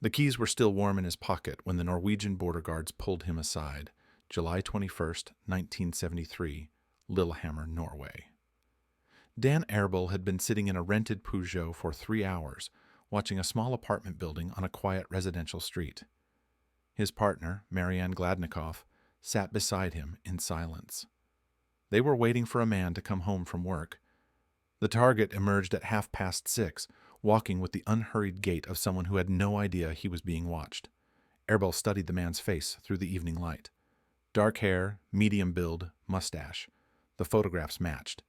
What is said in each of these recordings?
The keys were still warm in his pocket when the Norwegian border guards pulled him aside. July 21st, 1973, Lillehammer, Norway. Dan Erbel had been sitting in a rented Peugeot for 3 hours, watching a small apartment building on a quiet residential street. His partner, Marianne Gladnikoff, sat beside him in silence. They were waiting for a man to come home from work. The target emerged at 6:30, walking with the unhurried gait of someone who had no idea he was being watched. Erbel studied the man's face through the evening light. Dark hair, medium build, mustache. The photographs matched.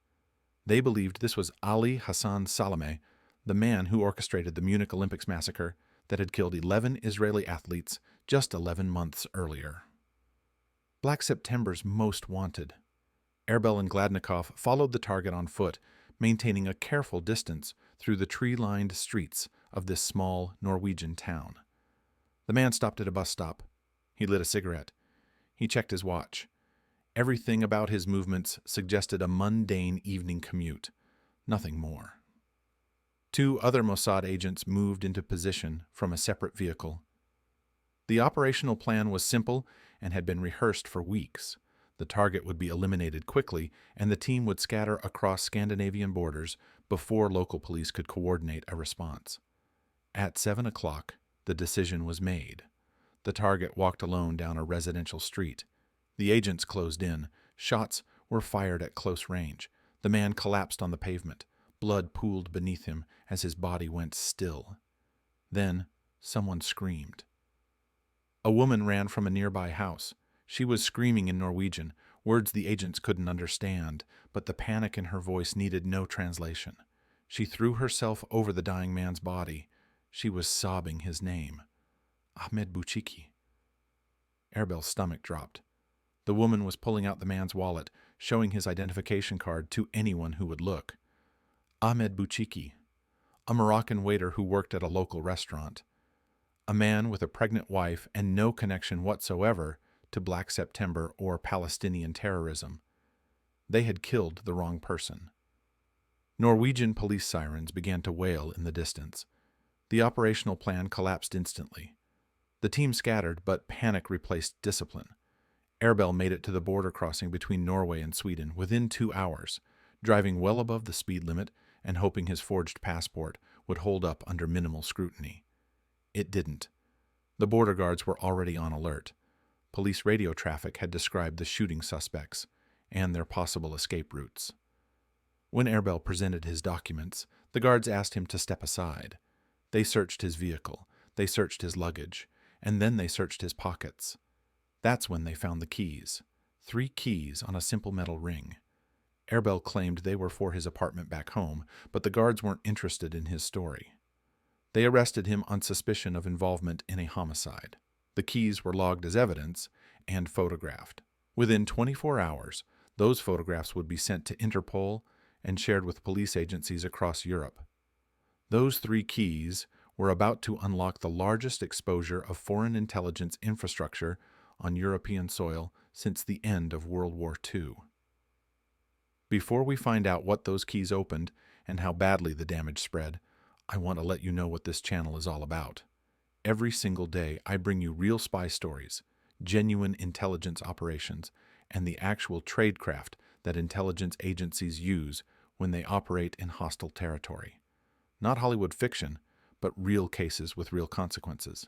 They believed this was Ali Hassan Salameh, the man who orchestrated the Munich Olympics massacre that had killed 11 Israeli athletes just 11 months earlier. Black September's most wanted. Erbel and Gladnikoff followed the target on foot, maintaining a careful distance through the tree-lined streets of this small Norwegian town. The man stopped at a bus stop. He lit a cigarette. He checked his watch. Everything about his movements suggested a mundane evening commute, nothing more. 2 other Mossad agents moved into position from a separate vehicle. The operational plan was simple and had been rehearsed for weeks. The target would be eliminated quickly, and the team would scatter across Scandinavian borders before local police could coordinate a response. At 7 o'clock, the decision was made. The target walked alone down a residential street. The agents closed in. Shots were fired at close range. The man collapsed on the pavement. Blood pooled beneath him as his body went still. Then someone screamed. A woman ran from a nearby house. She was screaming in Norwegian, words the agents couldn't understand, but the panic in her voice needed no translation. She threw herself over the dying man's body. She was sobbing his name. Ahmed Bouchiki. Erbel's stomach dropped. The woman was pulling out the man's wallet, showing his identification card to anyone who would look. Ahmed Bouchiki, a Moroccan waiter who worked at a local restaurant. A man with a pregnant wife and no connection whatsoever to Black September or Palestinian terrorism. They had killed the wrong person. Norwegian police sirens began to wail in the distance. The operational plan collapsed instantly. The team scattered, but panic replaced discipline. Erbel made it to the border crossing between Norway and Sweden within 2 hours, driving well above the speed limit and hoping his forged passport would hold up under minimal scrutiny. It didn't. The border guards were already on alert. Police radio traffic had described the shooting suspects and their possible escape routes. When Erbel presented his documents, the guards asked him to step aside. They searched his vehicle, they searched his luggage, and then they searched his pockets. That's when they found the keys. 3 keys on a simple metal ring. Erbel claimed they were for his apartment back home, but the guards weren't interested in his story. They arrested him on suspicion of involvement in a homicide. The keys were logged as evidence and photographed. Within 24 hours, those photographs would be sent to Interpol and shared with police agencies across Europe. Those 3 keys were about to unlock the largest exposure of foreign intelligence infrastructure on European soil since the end of World War II. Before we find out what those keys opened and how badly the damage spread, I want to let you know what this channel is all about. Every single day, I bring you real spy stories, genuine intelligence operations, and the actual tradecraft that intelligence agencies use when they operate in hostile territory. Not Hollywood fiction, but real cases with real consequences.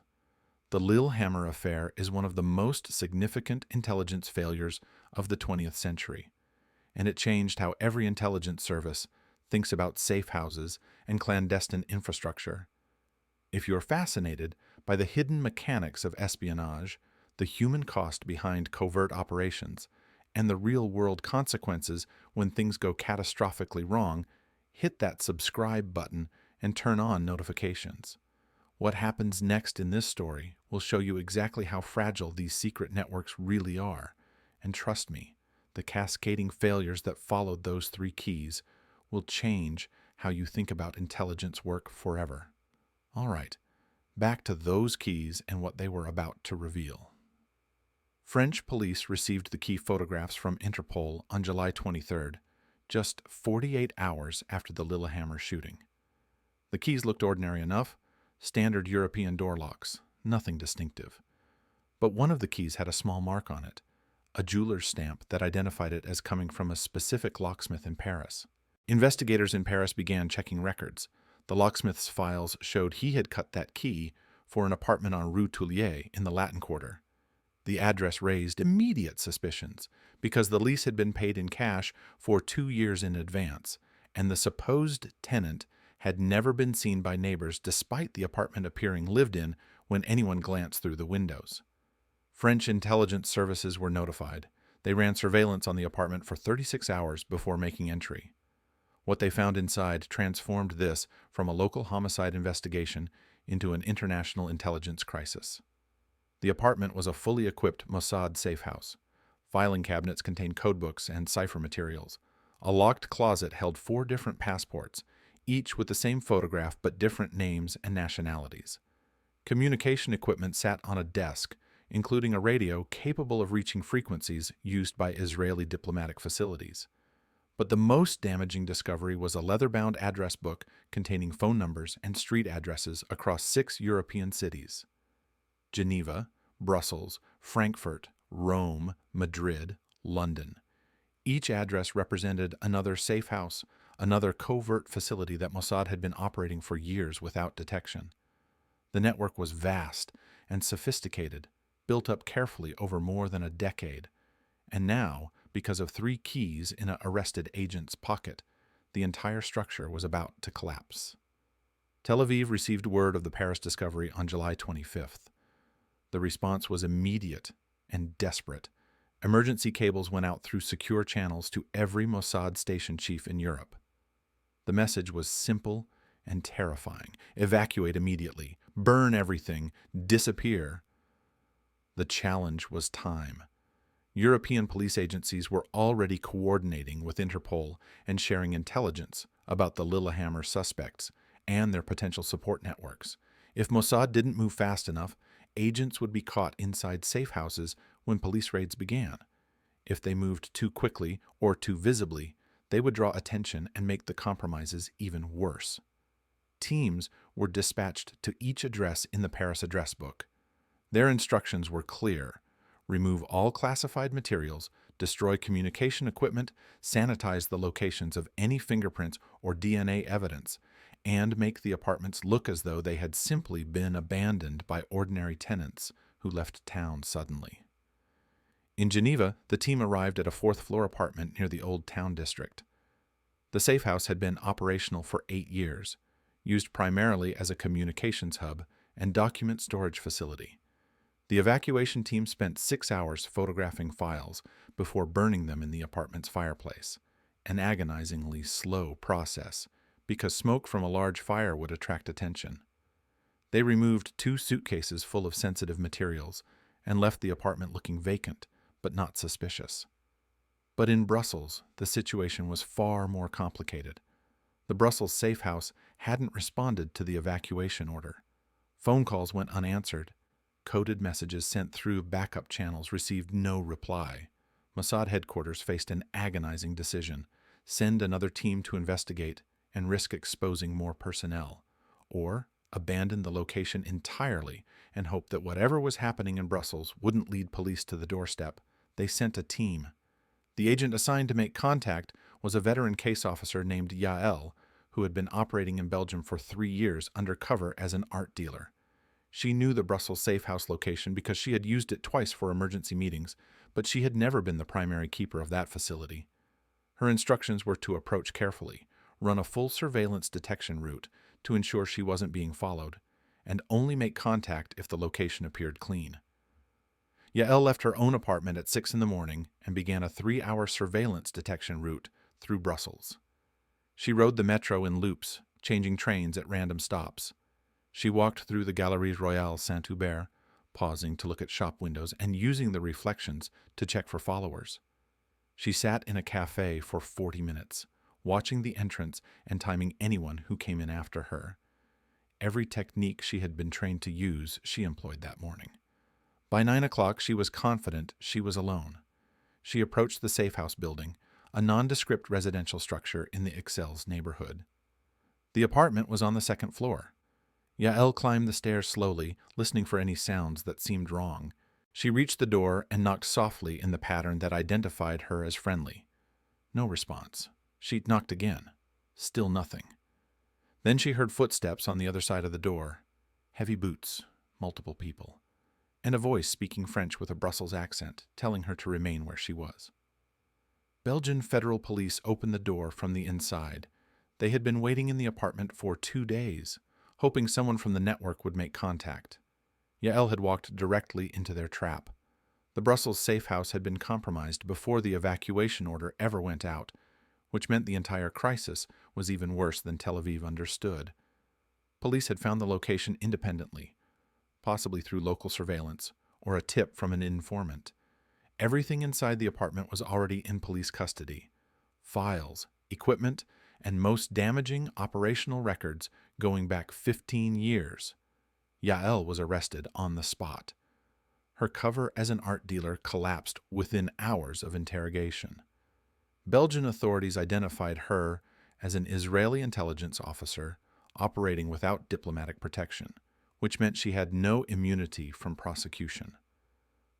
The Lillehammer affair is one of the most significant intelligence failures of the 20th century, and it changed how every intelligence service thinks about safe houses and clandestine infrastructure. If you're fascinated by the hidden mechanics of espionage, the human cost behind covert operations, and the real-world consequences when things go catastrophically wrong, hit that subscribe button and turn on notifications. What happens next in this story will show you exactly how fragile these secret networks really are. And trust me, the cascading failures that followed those 3 keys will change how you think about intelligence work forever. All right, back to those keys and what they were about to reveal. French police received the key photographs from Interpol on July 23rd, just 48 hours after the Lillehammer shooting. The keys looked ordinary enough, standard European door locks, nothing distinctive. But one of the keys had a small mark on it, a jeweler's stamp that identified it as coming from a specific locksmith in Paris. Investigators in Paris began checking records. The locksmith's files showed he had cut that key for an apartment on Rue Tullier in the Latin Quarter. The address raised immediate suspicions because the lease had been paid in cash for 2 years in advance, and the supposed tenant had never been seen by neighbors despite the apartment appearing lived in when anyone glanced through the windows. French intelligence services were notified. They ran surveillance on the apartment for 36 hours before making entry. What they found inside transformed this from a local homicide investigation into an international intelligence crisis. The apartment was a fully equipped Mossad safe house. Filing cabinets contained codebooks and cipher materials. A locked closet held 4 different passports, each with the same photograph but different names and nationalities. Communication equipment sat on a desk, including a radio capable of reaching frequencies used by Israeli diplomatic facilities. But the most damaging discovery was a leather-bound address book containing phone numbers and street addresses across 6 European cities: Geneva, Brussels, Frankfurt, Rome, Madrid, London. Each address represented another safe house, another covert facility that Mossad had been operating for years without detection. The network was vast and sophisticated, built up carefully over more than a decade. And now, because of 3 keys in an arrested agent's pocket, the entire structure was about to collapse. Tel Aviv received word of the Paris discovery on July 25th. The response was immediate and desperate. Emergency cables went out through secure channels to every Mossad station chief in Europe. The message was simple and terrifying. Evacuate immediately. Burn everything. Disappear. The challenge was time. European police agencies were already coordinating with Interpol and sharing intelligence about the Lillehammer suspects and their potential support networks. If Mossad didn't move fast enough, agents would be caught inside safe houses when police raids began. If they moved too quickly or too visibly, they would draw attention and make the compromises even worse. Teams were dispatched to each address in the Paris address book. Their instructions were clear: remove all classified materials, destroy communication equipment, sanitize the locations of any fingerprints or DNA evidence, and make the apartments look as though they had simply been abandoned by ordinary tenants who left town suddenly. In Geneva, the team arrived at a 4th-floor apartment near the Old Town district. The safe house had been operational for 8 years, used primarily as a communications hub and document storage facility. The evacuation team spent 6 hours photographing files before burning them in the apartment's fireplace, an agonizingly slow process because smoke from a large fire would attract attention. They removed 2 suitcases full of sensitive materials and left the apartment looking vacant but not suspicious. But in Brussels, the situation was far more complicated. The Brussels safe house hadn't responded to the evacuation order. Phone calls went unanswered. Coded messages sent through backup channels received no reply. Mossad headquarters faced an agonizing decision: send another team to investigate and risk exposing more personnel, or abandon the location entirely and hope that whatever was happening in Brussels wouldn't lead police to the doorstep. They sent a team. The agent assigned to make contact was a veteran case officer named Yael, who had been operating in Belgium for 3 years undercover as an art dealer. She knew the Brussels safe house location because she had used it twice for emergency meetings, but she had never been the primary keeper of that facility. Her instructions were to approach carefully, run a full surveillance detection route to ensure she wasn't being followed, and only make contact if the location appeared clean. Yael left her own apartment at 6 in the morning and began a 3-hour surveillance detection route through Brussels. She rode the metro in loops, changing trains at random stops. She walked through the Galerie Royale Saint-Hubert, pausing to look at shop windows and using the reflections to check for followers. She sat in a cafe for 40 minutes, watching the entrance and timing anyone who came in after her. Every technique she had been trained to use, she employed that morning. By 9 o'clock, she was confident she was alone. She approached the safe house building, a nondescript residential structure in the Ixelles neighborhood. The apartment was on the 2nd floor. Yael climbed the stairs slowly, listening for any sounds that seemed wrong. She reached the door and knocked softly in the pattern that identified her as friendly. No response. She knocked again. Still nothing. Then she heard footsteps on the other side of the door. Heavy boots, multiple people, and a voice speaking French with a Brussels accent, telling her to remain where she was. Belgian federal police opened the door from the inside. They had been waiting in the apartment for 2 days, hoping someone from the network would make contact. Yael had walked directly into their trap. The Brussels safe house had been compromised before the evacuation order ever went out, which meant the entire crisis was even worse than Tel Aviv understood. Police had found the location independently, possibly through local surveillance or a tip from an informant. Everything inside the apartment was already in police custody. Files, equipment, and most damaging operational records going back 15 years. Yael was arrested on the spot. Her cover as an art dealer collapsed within hours of interrogation. Belgian authorities identified her as an Israeli intelligence officer operating without diplomatic protection, which meant she had no immunity from prosecution.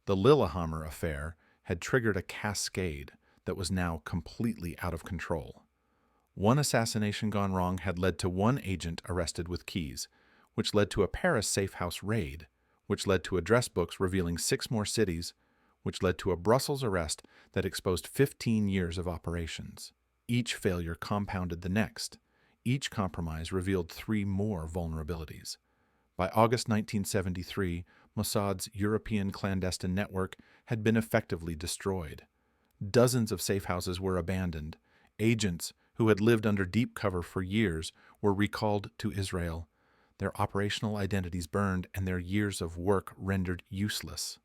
The Lillehammer affair had triggered a cascade that was now completely out of control. One assassination gone wrong had led to one agent arrested with keys, which led to a Paris safe house raid, which led to address books revealing 6 more cities, which led to a Brussels arrest that exposed 15 years of operations. Each failure compounded the next. Each compromise revealed 3 more vulnerabilities. By August 1973, Mossad's European clandestine network had been effectively destroyed. Dozens of safe houses were abandoned. Agents who had lived under deep cover for years were recalled to Israel, their operational identities burned and their years of work rendered useless.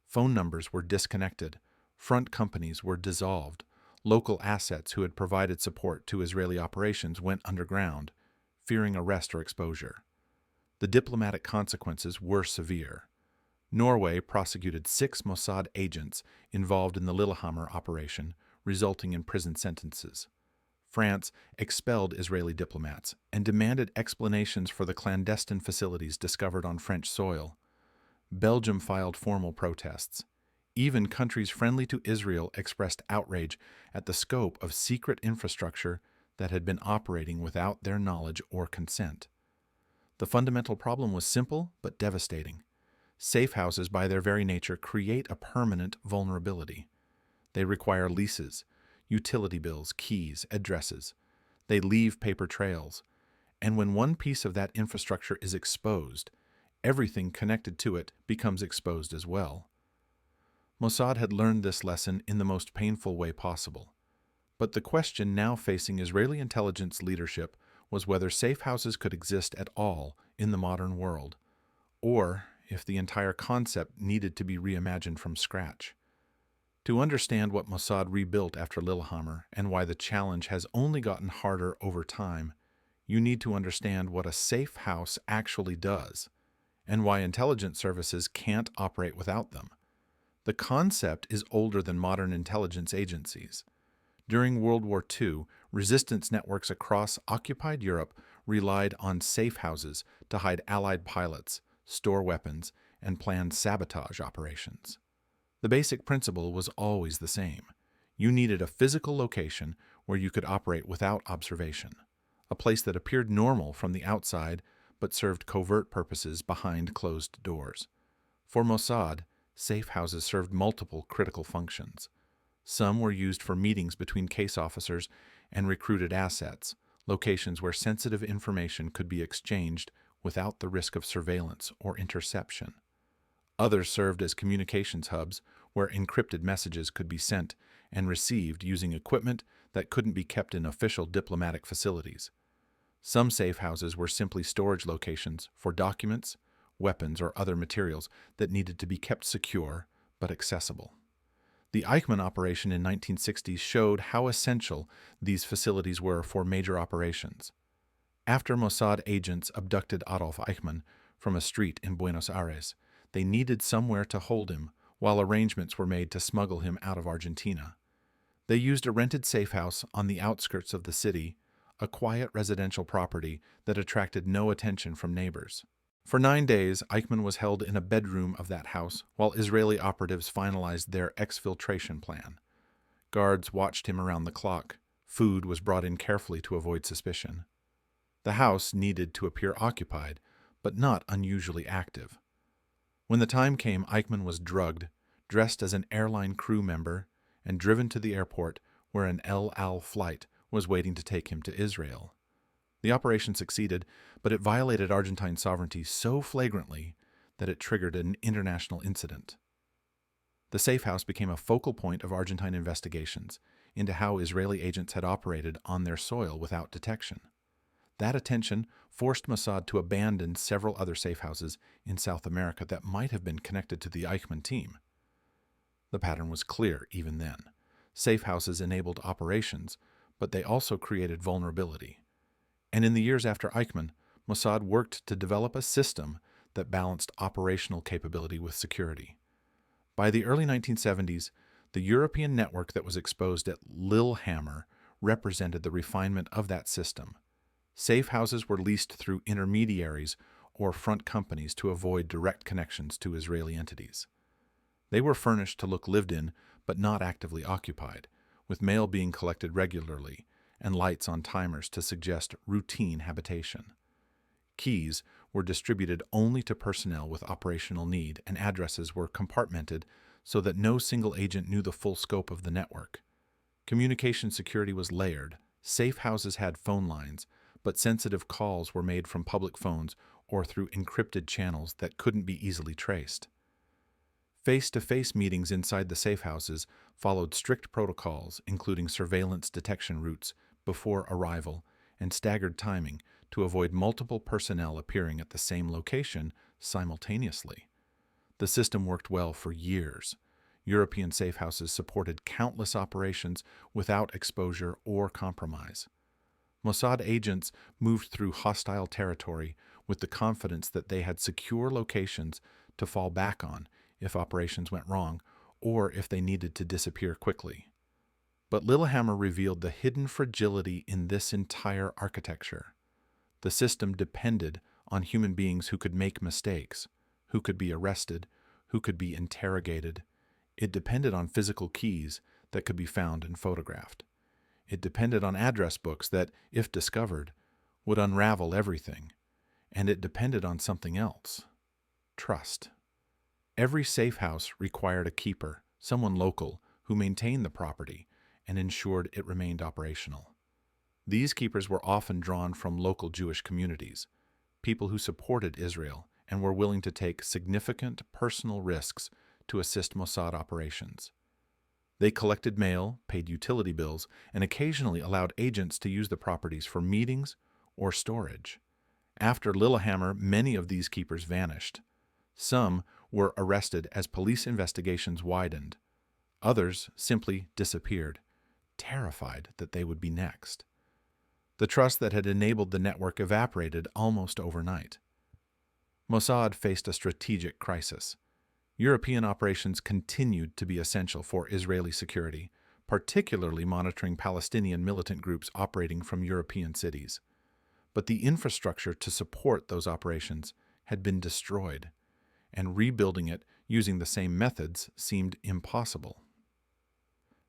Phone numbers were disconnected. Front companies were dissolved. Local assets who had provided support to Israeli operations went underground, fearing arrest or exposure. The diplomatic consequences were severe. Norway prosecuted 6 Mossad agents involved in the Lillehammer operation, resulting in prison sentences. France expelled Israeli diplomats and demanded explanations for the clandestine facilities discovered on French soil. Belgium filed formal protests. Even countries friendly to Israel expressed outrage at the scope of secret infrastructure that had been operating without their knowledge or consent. The fundamental problem was simple but devastating. Safe houses, by their very nature, create a permanent vulnerability. They require leases, utility bills, keys, addresses. They leave paper trails. And when one piece of that infrastructure is exposed, everything connected to it becomes exposed as well. Mossad had learned this lesson in the most painful way possible. But the question now facing Israeli intelligence leadership was whether safe houses could exist at all in the modern world, or if the entire concept needed to be reimagined from scratch. To understand what Mossad rebuilt after Lillehammer and why the challenge has only gotten harder over time, you need to understand what a safe house actually does, and why intelligence services can't operate without them. The concept is older than modern intelligence agencies. During World War II, resistance networks across occupied Europe relied on safe houses to hide Allied pilots, store weapons, and plan sabotage operations. The basic principle was always the same. You needed a physical location where you could operate without observation, a place that appeared normal from the outside but served covert purposes behind closed doors. For Mossad, safe houses served multiple critical functions. Some were used for meetings between case officers and recruited assets, locations where sensitive information could be exchanged without the risk of surveillance or interception. Others served as communications hubs where encrypted messages could be sent and received using equipment that couldn't be kept in official diplomatic facilities. Some safe houses were simply storage locations for documents, weapons, or other materials that needed to be kept secure but accessible. The Eichmann operation in 1960s showed how essential these facilities were for major operations. After Mossad agents abducted Adolf Eichmann from a street in Buenos Aires, they needed somewhere to hold him while arrangements were made to smuggle him out of Argentina. They used a rented safe house on the outskirts of the city, a quiet residential property that attracted no attention from neighbors. For 9 days, Eichmann was held in a bedroom of that house while Israeli operatives finalized their exfiltration plan. Guards watched him around the clock. Food was brought in carefully to avoid suspicion. The house needed to appear occupied, but not unusually active. When the time came, Eichmann was drugged, dressed as an airline crew member, and driven to the airport where an El Al flight was waiting to take him to Israel. The operation succeeded, but it violated Argentine sovereignty so flagrantly that it triggered an international incident. The safe house became a focal point of Argentine investigations into how Israeli agents had operated on their soil without detection. That attention forced Mossad to abandon several other safe houses in South America that might have been connected to the Eichmann team. The pattern was clear even then. Safe houses enabled operations, but they also created vulnerability. And in the years after Eichmann, Mossad worked to develop a system that balanced operational capability with security. By the early 1970s, the European network that was exposed at Lillehammer represented the refinement of that system. Safe houses were leased through intermediaries or front companies to avoid direct connections to Israeli entities. They were furnished to look lived in, but not actively occupied, with mail being collected regularly and lights on timers to suggest routine habitation. Keys were distributed only to personnel with operational need, and addresses were compartmented so that no single agent knew the full scope of the network. Communication security was layered. Safe houses had phone lines, but sensitive calls were made from public phones or through encrypted channels that couldn't be easily traced. Face-to-face meetings inside the safe houses followed strict protocols, including surveillance detection routes before arrival and staggered timing to avoid multiple personnel appearing at the same location simultaneously. The system worked well for years. European safe houses supported countless operations without exposure or compromise. Mossad agents moved through hostile territory with the confidence that they had secure locations to fall back on if operations went wrong or if they needed to disappear quickly. But Lillehammer revealed the hidden fragility in this entire architecture. The system depended on human beings who could make mistakes, who could be arrested, who could be interrogated. It depended on physical keys that could be found and photographed. It depended on address books that, if discovered, would unravel everything. And it depended on something else: trust. Every safe house required a keeper, someone local, who maintained the property and ensured it remained operational. These keepers were often drawn from local Jewish communities, people who supported Israel and were willing to take significant personal risks to assist Mossad operations. They collected mail, paid utility bills, and occasionally allowed agents to use the properties for meetings or storage. After Lillehammer, many of these keepers vanished. Some were arrested as police investigations widened. Others simply disappeared, terrified that they would be next. The trust that had enabled the network evaporated almost overnight. Mossad faced a strategic crisis. European operations continued to be essential for Israeli security, particularly monitoring Palestinian militant groups operating from European cities. But the infrastructure to support those operations had been destroyed, and rebuilding it using the same methods seemed impossible.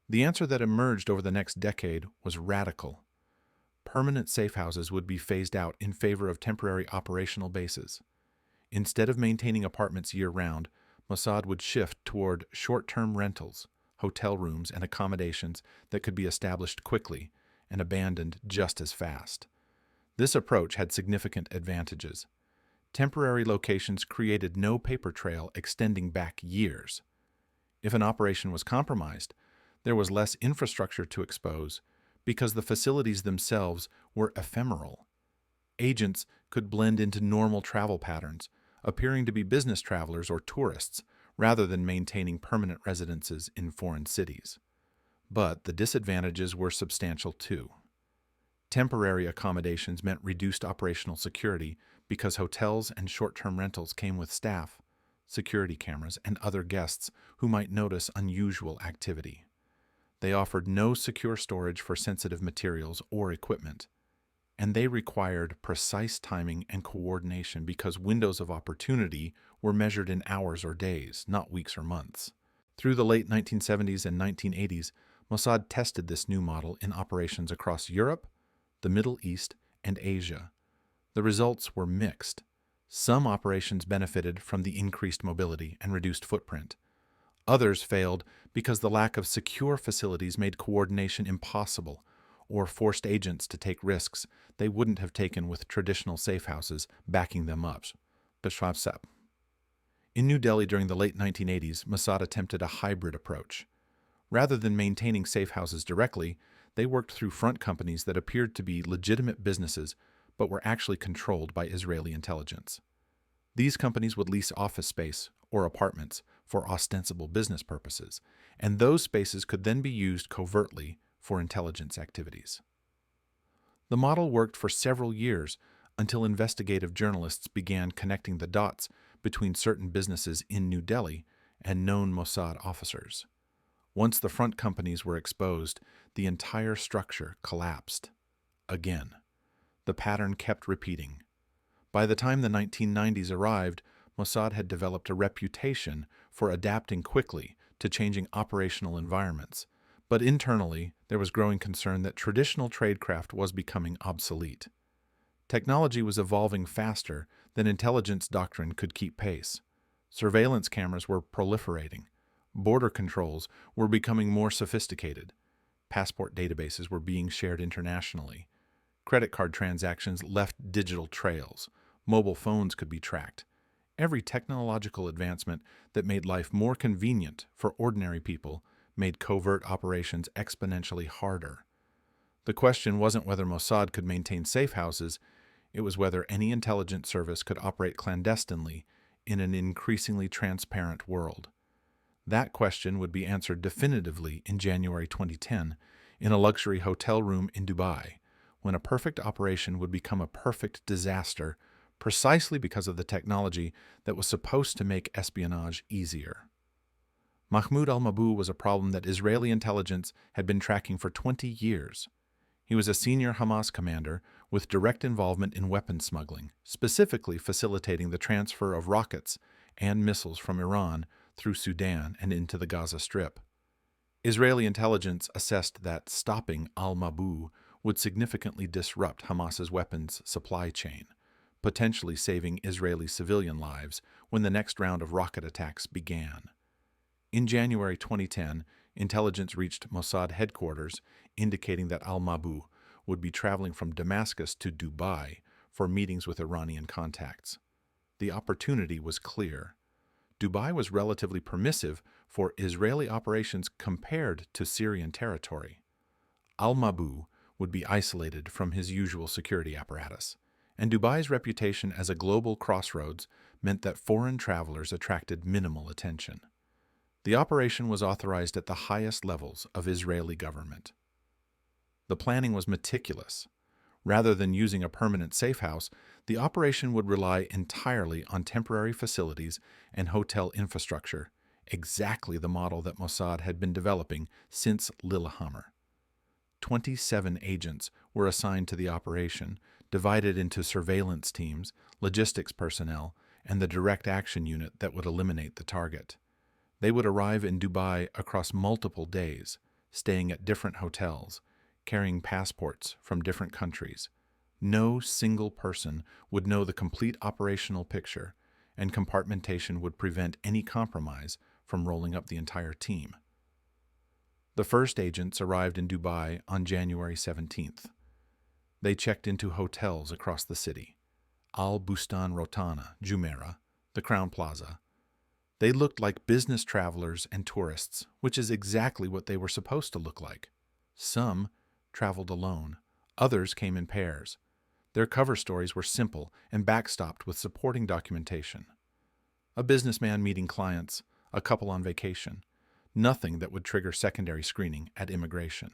The answer that emerged over the next decade was radical. Permanent safe houses would be phased out in favor of temporary operational bases. Instead of maintaining apartments year-round, Mossad would shift toward short-term rentals, hotel rooms, and accommodations that could be established quickly and abandoned just as fast. This approach had significant advantages. Temporary locations created no paper trail extending back years. If an operation was compromised, there was less infrastructure to expose because the facilities themselves were ephemeral. Agents could blend into normal travel patterns, appearing to be business travelers or tourists, rather than maintaining permanent residences in foreign cities. But the disadvantages were substantial too. Temporary accommodations meant reduced operational security because hotels and short-term rentals came with staff, security cameras, and other guests who might notice unusual activity. They offered no secure storage for sensitive materials or equipment. and they required precise timing and coordination because windows of opportunity were measured in hours or days, not weeks or months. Through the late 1970s and 1980s, Mossad tested this new model in operations across Europe, the Middle East, and Asia. The results were mixed. Some operations benefited from the increased mobility and reduced footprint. Others failed because the lack of secure facilities made coordination impossible or forced agents to take risks they wouldn't have taken with traditional safe houses backing them up. In New Delhi during the late 1980s, Mossad attempted a hybrid approach. Rather than maintaining safe houses directly, they worked through front companies that appeared to be legitimate businesses but were actually controlled by Israeli intelligence. These companies would lease office space or apartments for ostensible business purposes, and those spaces could then be used covertly for intelligence activities. The model worked for several years until investigative journalists began connecting the dots between certain businesses in New Delhi and known Mossad officers. Once the front companies were exposed, the entire structure collapsed. Again, the pattern kept repeating. By the time the 1990s arrived, Mossad had developed a reputation for adapting quickly to changing operational environments, but internally there was growing concern that traditional tradecraft was becoming obsolete. Technology was evolving faster than intelligence doctrine could keep pace. Surveillance cameras were proliferating. Border controls were becoming more sophisticated. Passport databases were being shared internationally. Credit card transactions left digital trails. Mobile phones could be tracked. Every technological advancement that made life more convenient for ordinary people made covert operations exponentially harder. The question wasn't whether Mossad could maintain safe houses, it was whether any intelligence service could operate clandestinely in an increasingly transparent world. That question would be answered definitively in January 2010 in a luxury hotel room in Dubai, when a perfect operation would become a perfect disaster precisely because of the technology that was supposed to make espionage easier. Mahmoud al-Mabhouh was a problem that Israeli intelligence had been tracking for 20 years. He was a senior Hamas commander with direct involvement in weapons smuggling, specifically facilitating the transfer of rockets and missiles from Iran through Sudan and into the Gaza Strip. Israeli intelligence assessed that stopping al-Mabhouh would significantly disrupt Hamas's weapons supply chain, potentially saving Israeli civilian lives when the next round of rocket attacks began. In January 2010, intelligence reached Mossad headquarters, indicating that al-Mabhouh would be traveling from Damascus to Dubai for meetings with Iranian contacts. The opportunity was clear. Dubai was relatively permissive for Israeli operations compared to Syrian territory. Al-Mabhouh would be isolated from his usual security apparatus, and Dubai's reputation as a global crossroads meant that foreign travelers attracted minimal attention. The operation was authorized at the highest levels of Israeli government. The planning was meticulous. Rather than using a permanent safe house, the operation would rely entirely on temporary facilities and hotel infrastructure, exactly the model that Mossad had been developing since Lillehammer. 27 agents were assigned to the operation, divided into surveillance teams, logistics personnel, and the direct action unit that would eliminate the target. They would arrive in Dubai across multiple days, staying at different hotels, carrying passports from different countries. No single person would know the complete operational picture, and compartmentation would prevent any compromise from rolling up the entire team. The first agents arrived in Dubai on January 17th. They checked into hotels across the city: Al Bustan Rotana, Jumeirah, the Crown Plaza. They looked like business travelers and tourists, which is exactly what they were supposed to look like. Some traveled alone. Others came in pairs. Their cover stories were simple and backstopped with supporting documentation. A businessman meeting clients, a couple on vacation. Nothing that would trigger secondary screening at immigration.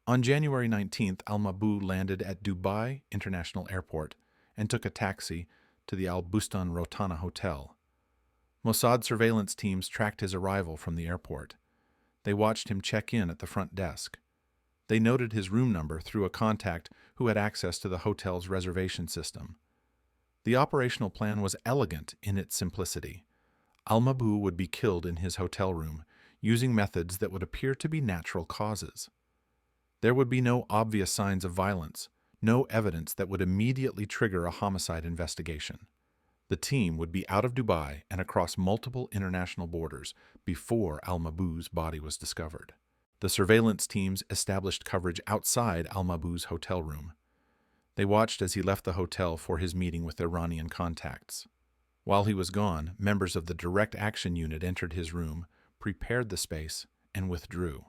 On January 19th, al-Mabhouh landed at Dubai International Airport and took a taxi to the Al Bustan Rotana Hotel. Mossad surveillance teams tracked his arrival from the airport. They watched him check in at the front desk. They noted his room number through a contact who had access to the hotel's reservation system. The operational plan was elegant in its simplicity. Al-Mabou would be killed in his hotel room, using methods that would appear to be natural causes. There would be no obvious signs of violence, no evidence that would immediately trigger a homicide investigation. The team would be out of Dubai and across multiple international borders before Al-Mabou's body was discovered. The surveillance teams established coverage outside Al-Mabou's hotel room. They watched as he left the hotel for his meeting with Iranian contacts. While he was gone, members of the Direct Action Unit entered his room, prepared the space, and withdrew.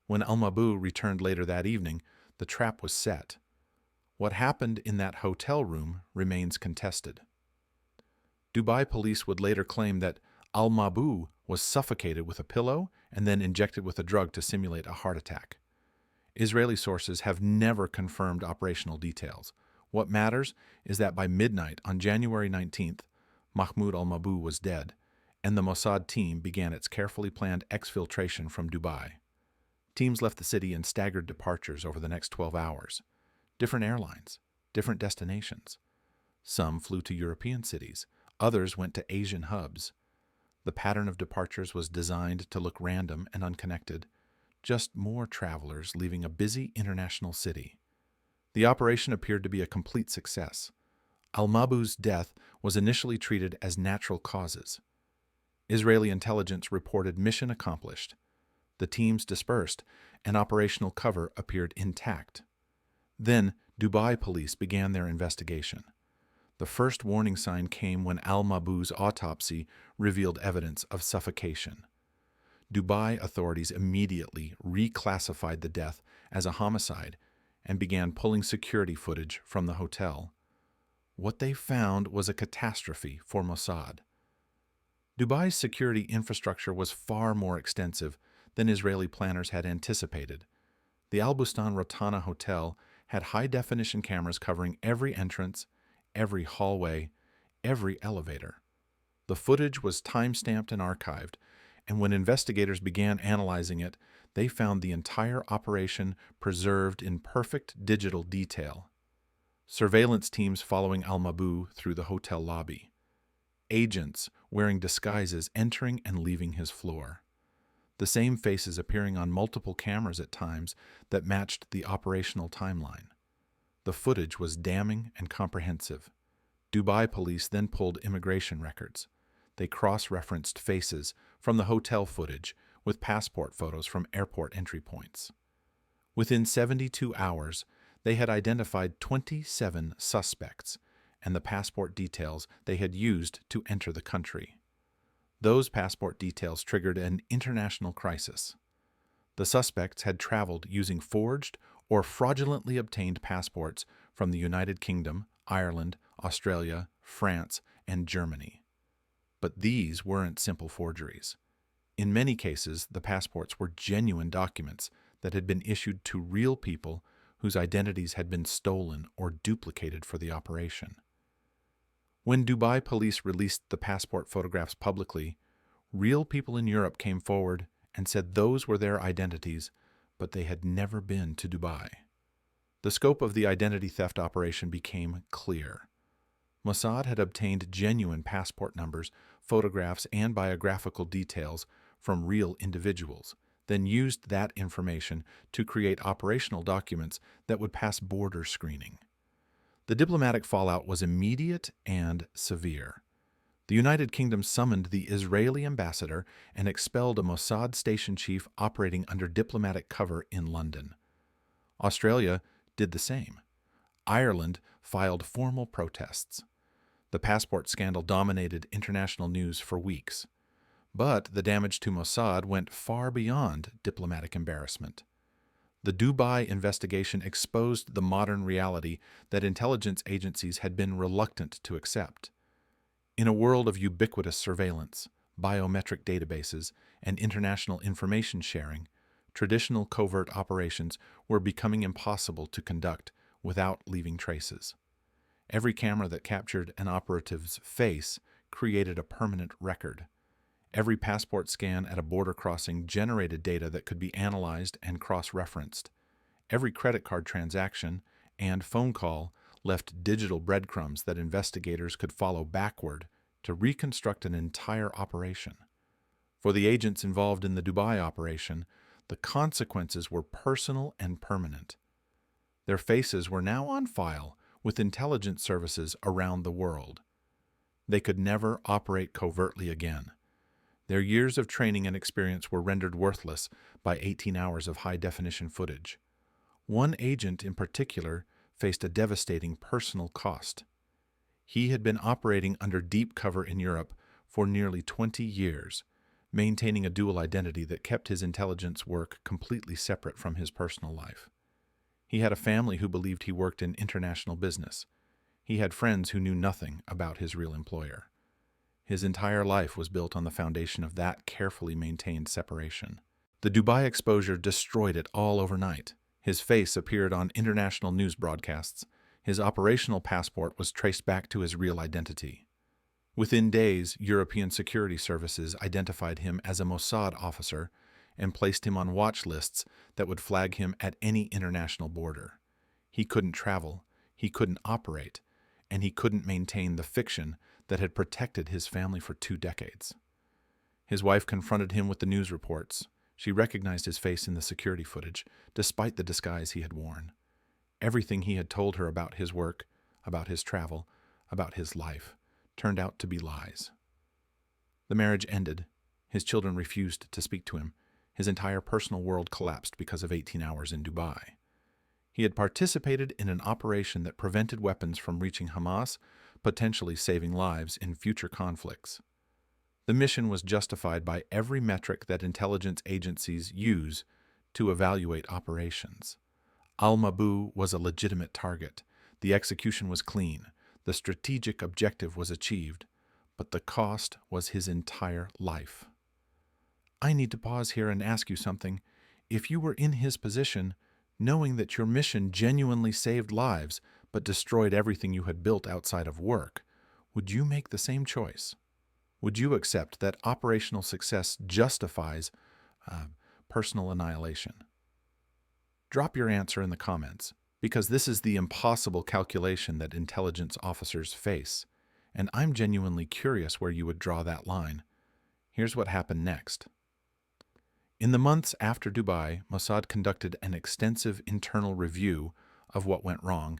When Al-Mabou returned later that evening, the trap was set. What happened in that hotel room remains contested. Dubai police would later claim that Al-Mabou was suffocated with a pillow and then injected with a drug to simulate a heart attack. Israeli sources have never confirmed operational details. What matters is that by midnight on January 19th, Mahmoud al-Mabou was dead, and the Mossad team began its carefully planned exfiltration from Dubai. Teams left the city in staggered departures over the next 12 hours. Different airlines, different destinations. Some flew to European cities, others went to Asian hubs. The pattern of departures was designed to look random and unconnected, just more travelers leaving a busy international city. The operation appeared to be a complete success. Al-Mabou's death was initially treated as natural causes. Israeli intelligence reported mission accomplished. The teams dispersed, and operational cover appeared intact. Then, Dubai police began their investigation. The first warning sign came when Al-Mabou's autopsy revealed evidence of suffocation. Dubai authorities immediately reclassified the death as a homicide and began pulling security footage from the hotel. What they found was a catastrophe for Mossad. Dubai's security infrastructure was far more extensive than Israeli planners had anticipated. The Al Bustan Rotana Hotel had high-definition cameras covering every entrance, every hallway, every elevator. The footage was time-stamped and archived, and when investigators began analyzing it, they found the entire operation preserved in perfect digital detail. Surveillance teams following Al-Mabou through the hotel lobby. Agents wearing disguises entering and leaving his floor. The same faces appearing on multiple cameras at times that matched the operational timeline. The footage was damning and comprehensive. Dubai police then pulled immigration records. They cross-referenced faces from the hotel footage with passport photos from airport entry points. Within 72 hours, they had identified 27 suspects and the passport details they had used to enter the country. Those passport details triggered an international crisis. The suspects had traveled using forged or fraudulently obtained passports from the United Kingdom, Ireland, Australia, France, and Germany. But these weren't simple forgeries. In many cases, the passports were genuine documents that had been issued to real people whose identities had been stolen or duplicated for the operation. When Dubai police released the passport photographs publicly, real people in Europe came forward and said those were their identities, but they had never been to Dubai. The scope of the identity theft operation became clear. Mossad had obtained genuine passport numbers, photographs, and biographical details from real individuals, then used that information to create operational documents that would pass border screening. The diplomatic fallout was immediate and severe. The United Kingdom summoned the Israeli ambassador and expelled a Mossad station chief operating under diplomatic cover in London. Australia did the same. Ireland filed formal protests. The passport scandal dominated international news for weeks. But the damage to Mossad went far beyond diplomatic embarrassment. The Dubai investigation exposed the modern reality that intelligence agencies had been reluctant to accept. In a world of ubiquitous surveillance, biometric databases, and international information sharing, traditional covert operations were becoming impossible to conduct without leaving traces. Every camera that captured an operative's face created a permanent record. Every passport scan at a border crossing generated data that could be analyzed and cross-referenced. Every credit card transaction and phone call left digital breadcrumbs that investigators could follow backward to reconstruct an entire operation. For the agents involved in the Dubai operation, the consequences were personal and permanent. Their faces were now on file with intelligence services around the world. They could never operate covertly again. Their years of training and experience were rendered worthless by 18 hours of high-definition footage. One agent in particular faced a devastating personal cost. He had been operating under deep cover in Europe for nearly 20 years, maintaining a dual identity that kept his intelligence work completely separate from his personal life. He had a family who believed he worked in international business. He had friends who knew nothing about his real employer. His entire life was built on the foundation of that carefully maintained separation. The Dubai exposure destroyed it all overnight. His face appeared on international news broadcasts. His operational passport was traced back to his real identity. Within days, European security services identified him as a Mossad officer and placed him on watch lists that would flag him at any international border. He couldn't travel, he couldn't operate, and he couldn't maintain the fiction that had protected his family for 2 decades. His wife confronted him with the news reports. She recognized his face in the security footage, despite the disguise he had worn. Everything he had told her about his work, about his travel, about his life, turned out to be lies. The marriage ended. His children refused to speak to him. His entire personal world collapsed because of 18 hours in Dubai. He had participated in an operation that prevented weapons from reaching Hamas, potentially saving lives in future conflicts. The mission was justified by every metric that intelligence agencies use to evaluate operations. Al-Mabou was a legitimate target. The execution was clean. The strategic objective was achieved, but the cost was his entire life. I need to pause here and ask you something. If you were in his position, knowing that your mission genuinely saved lives but destroyed everything you had built outside of work, would you make the same choice? Would you accept that operational success justifies personal annihilation? Drop your answer in the comments, because this is the impossible calculation that intelligence officers face, and I'm genuinely curious where you would draw that line. Here's what happened next. In the months after Dubai, Mossad conducted an extensive internal review of what went wrong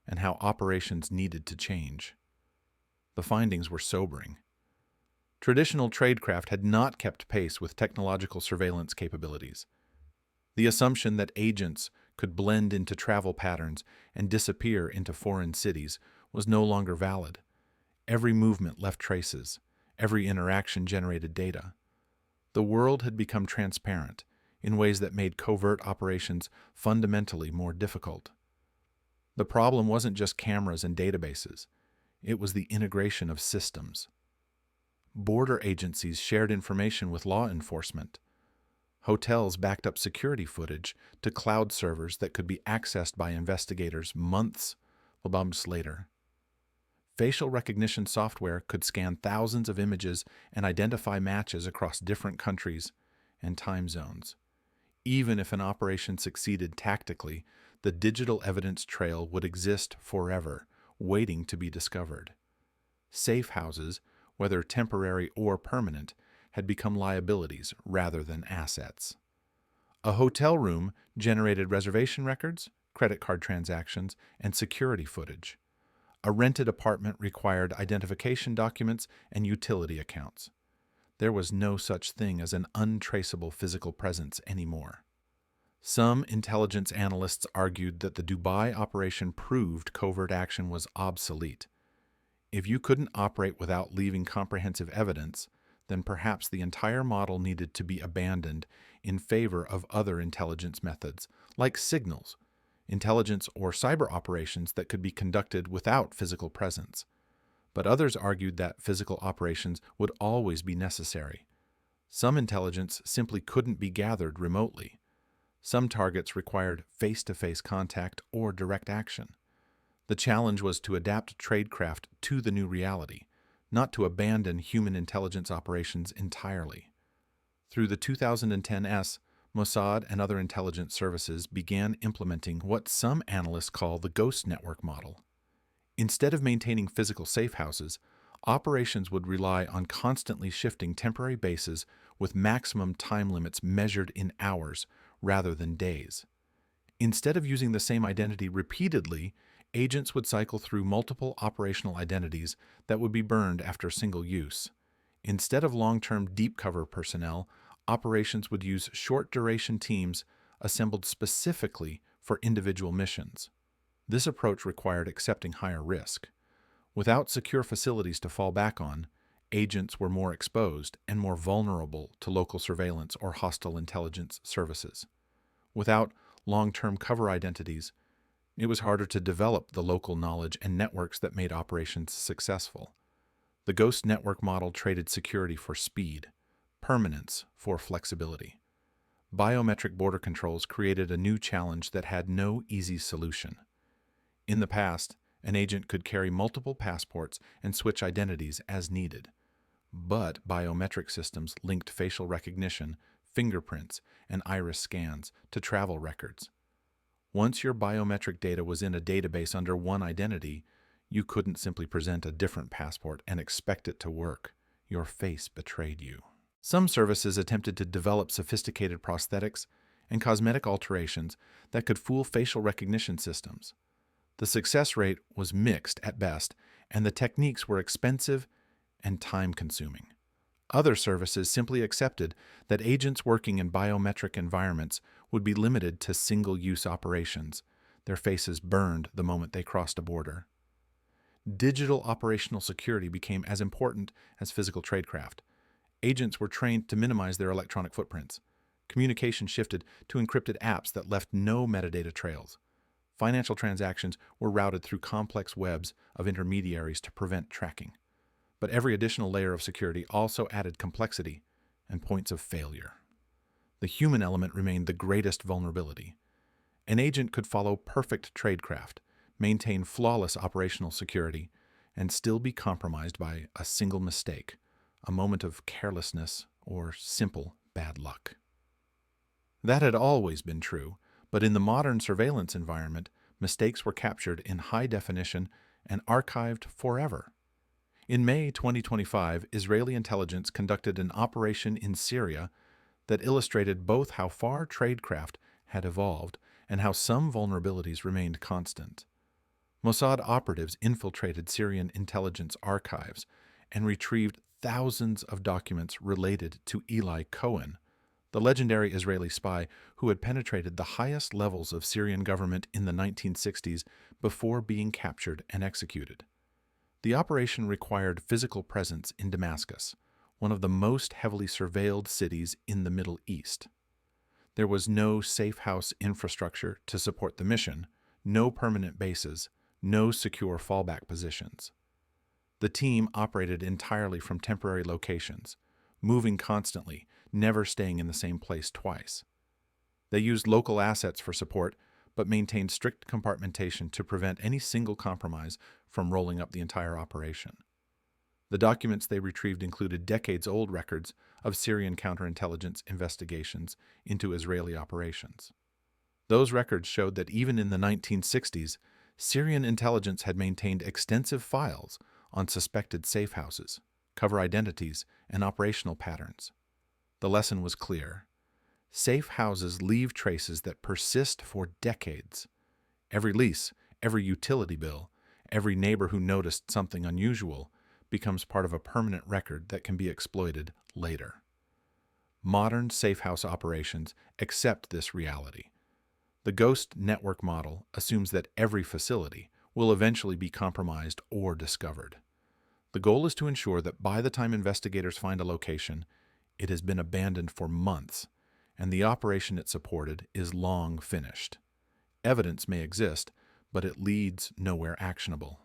and how operations needed to change. The findings were sobering. Traditional tradecraft had not kept pace with technological surveillance capabilities. The assumption that agents could blend into travel patterns and disappear into foreign cities was no longer valid. Every movement left traces. Every interaction generated data. The world had become transparent in ways that made covert operations fundamentally more difficult. The problem wasn't just cameras and databases. It was the integration of systems. Border agencies shared information with law enforcement. Hotels backed up security footage to cloud servers that could be accessed by investigators months later. Facial recognition software could scan thousands of images and identify matches across different countries and time zones. Even if an operation succeeded tactically, the digital evidence trail would exist forever, waiting to be discovered. Safe houses, whether temporary or permanent, had become liabilities rather than assets. A hotel room generated reservation records, credit card transactions, and security footage. A rented apartment required identification documents and utility accounts. There was no such thing as an untraceable physical presence anymore. Some intelligence analysts argued that the Dubai operation proved covert action was obsolete. If you couldn't operate without leaving comprehensive evidence, then perhaps the entire model needed to be abandoned in favor of other intelligence methods, like signals, intelligence or cyber operations that could be conducted without physical presence. But others argued that physical operations would always be necessary. Some intelligence simply couldn't be gathered remotely. Some targets required face-to-face contact or direct action. The challenge was to adapt tradecraft to the new reality, not to abandon human intelligence operations entirely. Through the 2010s, Mossad and other intelligence services began implementing what some analysts call the ghost network model. Instead of maintaining physical safe houses, operations would rely on constantly shifting temporary bases with maximum time limits measured in hours rather than days. Instead of using the same identity repeatedly, agents would cycle through multiple operational identities that would be burned after single use. Instead of long-term deep cover personnel, operations would use short-duration teams assembled specifically for individual missions. This approach required accepting higher risk. Without secure facilities to fall back on, agents were more exposed and more vulnerable to local surveillance or hostile intelligence services. Without long-term cover identities, it was harder to develop the local knowledge and networks that made operations successful. The ghost network model traded security for speed, permanence for flexibility. Biometric border controls created a new challenge that had no easy solution. In the past, an agent could carry multiple passports and switch identities as needed. But biometric systems linked facial recognition, fingerprints, and iris scans to travel records. Once your biometric data was in a database under one identity, you couldn't simply present a different passport and expect it to work. Your face betrayed you. Some services attempted to develop sophisticated prosthetics and cosmetic alterations that could fool facial recognition systems. The success rate was mixed at best, and the techniques were expensive and time-consuming. Other services simply accepted that agents working in biometric environments would be limited to single-use operations, their faces burned the moment they crossed a border. Digital operational security became as important as physical tradecraft. Agents were trained to minimize their electronic footprints. Communication shifted to encrypted apps that left no metadata trails. Financial transactions were routed through complex webs of intermediaries to prevent tracking. But every additional layer of security also added complexity and points of failure. The human element remained the greatest vulnerability. An agent could follow perfect tradecraft, maintain flawless operational security, and still be compromised by a single mistake, a moment of carelessness, or simple bad luck. That had always been true, but in the modern surveillance environment, mistakes were captured in high definition and archived forever. In May 2025, Israeli intelligence conducted an operation in Syria that illustrated both how far tradecraft had evolved and how some vulnerabilities remained constant. Mossad operatives infiltrated Syrian intelligence archives and retrieved thousands of documents related to Eli Cohen, the legendary Israeli spy who had penetrated the highest levels of Syrian government in the 1960s before being captured and executed. The operation required physical presence in Damascus, one of the most heavily surveilled cities in the Middle East. There was no safe house infrastructure to support the mission, no permanent bases, no secure fallback positions. The team operated entirely from temporary locations, moving constantly, never staying in the same place twice. They used local assets for support, but maintained strict compartmentation to prevent any single compromise from rolling up the entire operation. The documents they retrieved included decades-old records of Syrian counterintelligence investigations into Israeli operations. Those records showed that even in the 1960s, Syrian intelligence had maintained extensive files on suspected safe houses, cover identities, and operational patterns. The lesson was clear. Safe houses leave traces that persist for decades. Every lease, every utility bill, every neighbor who noticed something unusual becomes part of a permanent record that can be exploited later. Modern safe house operations accept this reality. The ghost network model assumes that every facility will eventually be compromised or discovered. The goal is to ensure that by the time investigators find a location, it has been abandoned for months, and the operation it supported is long finished. Evidence may exist, but it leads nowhere actionable.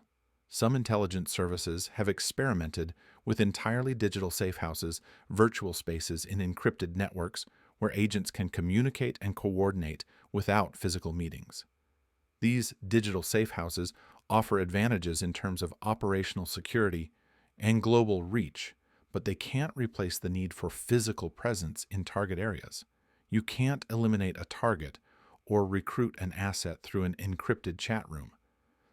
Some intelligence services have experimented with entirely digital safe houses, virtual spaces in encrypted networks where agents can communicate and coordinate without physical meetings. These digital safe houses offer advantages in terms of operational security and global reach, but they can't replace the need for physical presence in target areas. You can't eliminate a target or recruit an asset through an encrypted chat room.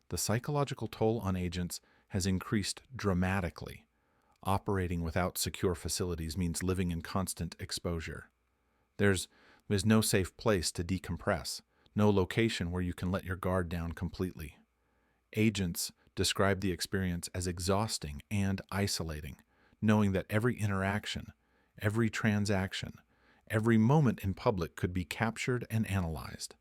The psychological toll on agents has increased dramatically. Operating without secure facilities means living in constant exposure. There's no safe place to decompress, no location where you can let your guard down completely. Agents describe the experience as exhausting and isolating, knowing that every interaction, every transaction, every moment in public could be captured and analyzed.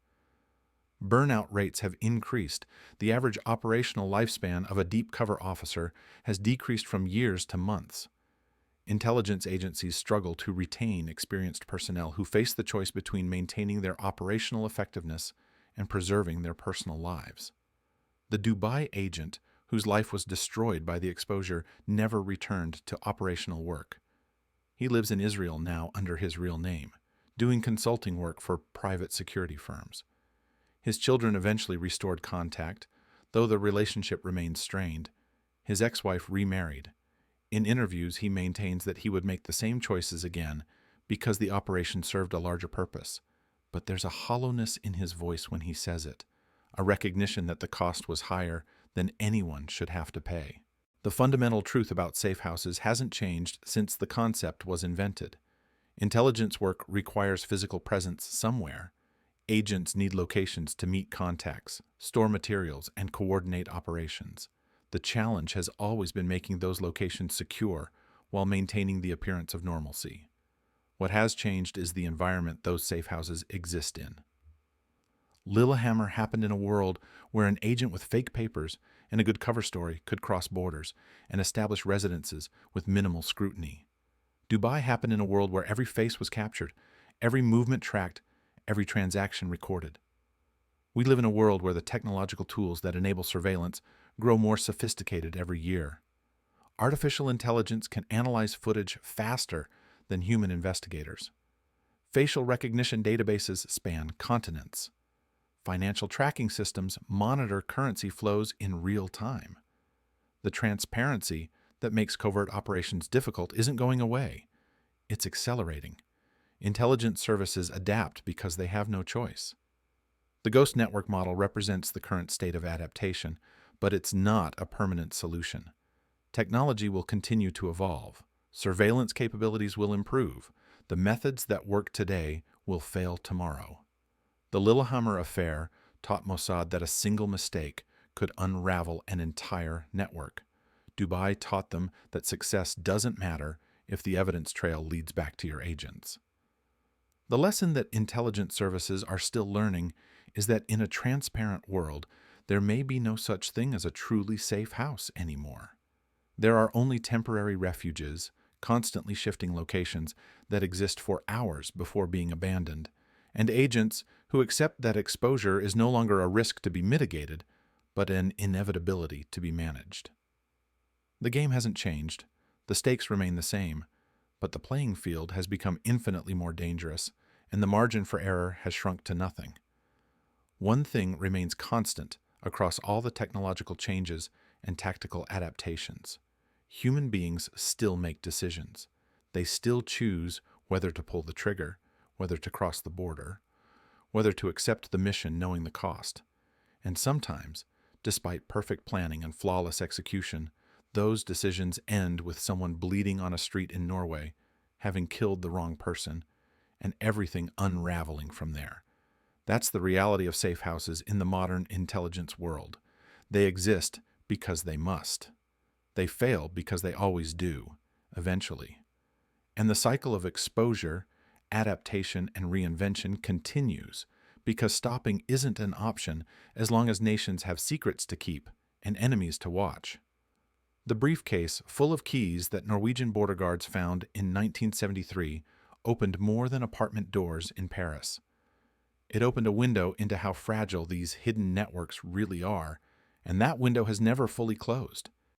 Burnout rates have increased. The average operational lifespan of a deep cover officer has decreased from years to months. Intelligence agencies struggle to retain experienced personnel who face the choice between maintaining their operational effectiveness and preserving their personal lives. The Dubai agent, whose life was destroyed by the exposure, never returned to operational work. He lives in Israel now under his real name, doing consulting work for private security firms. His children eventually restored contact, though the relationship remained strained. His ex-wife remarried. In interviews, he maintains that he would make the same choices again because the operation served a larger purpose. But there's a hollowness in his voice when he says it, a recognition that the cost was higher than anyone should have to pay. The fundamental truth about safe houses hasn't changed since the concept was invented. Intelligence work requires physical presence somewhere. Agents need locations to meet contacts, store materials, and coordinate operations. The challenge has always been making those locations secure while maintaining the appearance of normalcy. What has changed is the environment those safe houses exist in. Lillehammer happened in a world where an agent with fake papers and a good cover story could cross borders and establish residences with minimal scrutiny. Dubai happened in a world where every face was captured, every movement tracked, every transaction recorded. We live in a world where the technological tools that enable surveillance grow more sophisticated every year. Artificial intelligence can analyze footage faster than human investigators. Facial recognition databases span continents. Financial tracking systems monitor currency flows in real time. The transparency that makes covert operations difficult isn't going away. It's accelerating. Intelligence services adapt because they have no choice. The ghost network model represents the current state of adaptation, but it's not a permanent solution. Technology will continue to evolve. Surveillance capabilities will improve. The methods that work today will fail tomorrow. The Lillehammer affair taught Mossad that a single mistake could unravel an entire network. Dubai taught them that success doesn't matter if the evidence trail leads back to your agents. The lesson that intelligence services are still learning is that in a transparent world, there may be no such thing as a truly safe house anymore. There are only temporary refuges, constantly shifting locations that exist for hours before being abandoned, and agents who accept that exposure is no longer a risk to be mitigated, but an inevitability to be managed. The game hasn't changed, the stakes remain the same, but the playing field has become infinitely more dangerous, and the margin for error has shrunk to nothing. One thing remains constant across all the technological changes and tactical adaptations. Human beings still make decisions. They still choose whether to pull the trigger, whether to cross the border, whether to accept the mission knowing the cost. And sometimes, despite perfect planning and flawless execution, those decisions end with someone bleeding on a street in Norway, having killed the wrong person, and everything unraveling from there. That's the reality of safe houses in the modern intelligence world. They exist because they must. They fail because they always do, eventually. And the cycle of exposure, adaptation, and reinvention continues because stopping isn't an option as long as nations have secrets to keep and enemies to watch. The briefcase full of keys that Norwegian border guards found in 1973 opened more than apartment doors in Paris. It opened a window into how fragile these hidden networks really are, and that window has never fully closed.